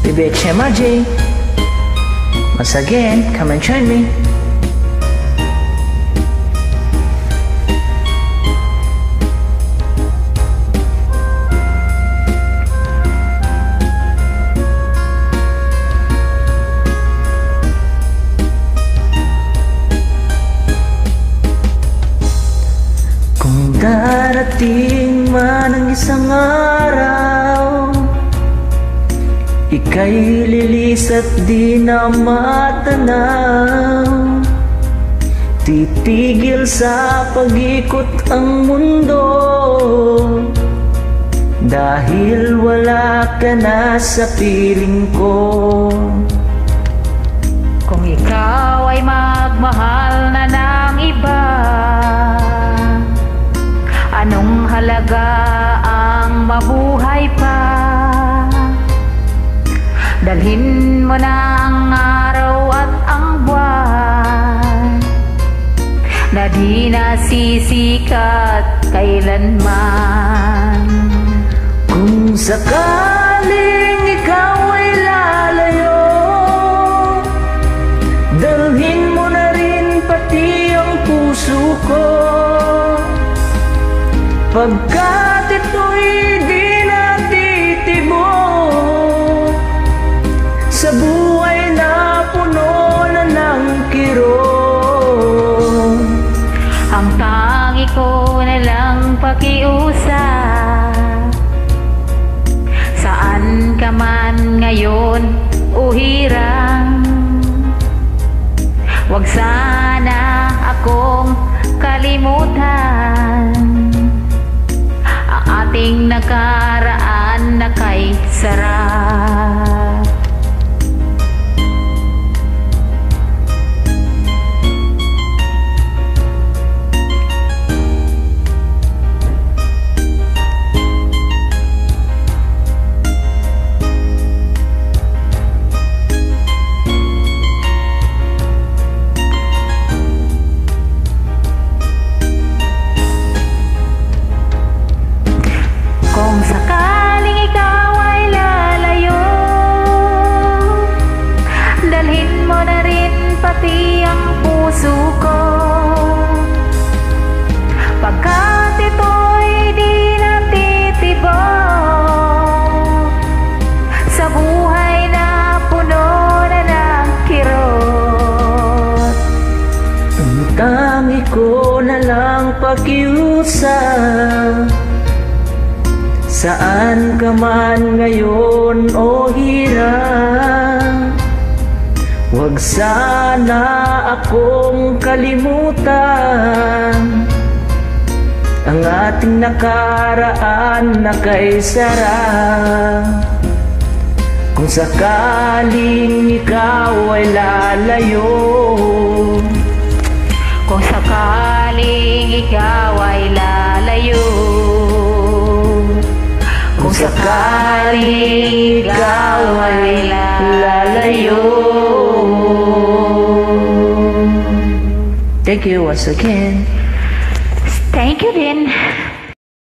TBHM RJ. Once again, come and join me. Kung darating man ang isang araw, ika'y lilis at di na matanaw. Titigil sa pag-ikot ang mundo, dahil wala ka na sa piling ko. Kung ikaw ay magmahal na ng iba, anong halaga ang mabuhay pa? Dalhin mo na ang araw at ang buwan, na di nasisikat kailanman. Kung sakaling ikaw ay lalayo, dalhin mo na rin pati ang puso ko, pagkat ito'y di natitibok sa buhay na puno na ng kirot. Ang tangi ko na lang pakiusap, saan ka man ngayon o hirang, wag sana akong kalimutan ang ating nakaraan na kay sarap. Kung sakaling ikaw ay lalayo, dalhin mo na rin pati ang puso ko, pagkat ito'y di natitibok sa buhay na puno na ng kirot. Ang tangi ko na lang pakiusap, saan ka man ngayon o hirang, wag sana akong kalimutan ang ating nakaraan na kay sarap. Kung sakaling ikaw ay lalayo, kung sakaling ikaw ay lalayo, kung sakaling ikaw ay lalayo. Thank you once again. Thank you din.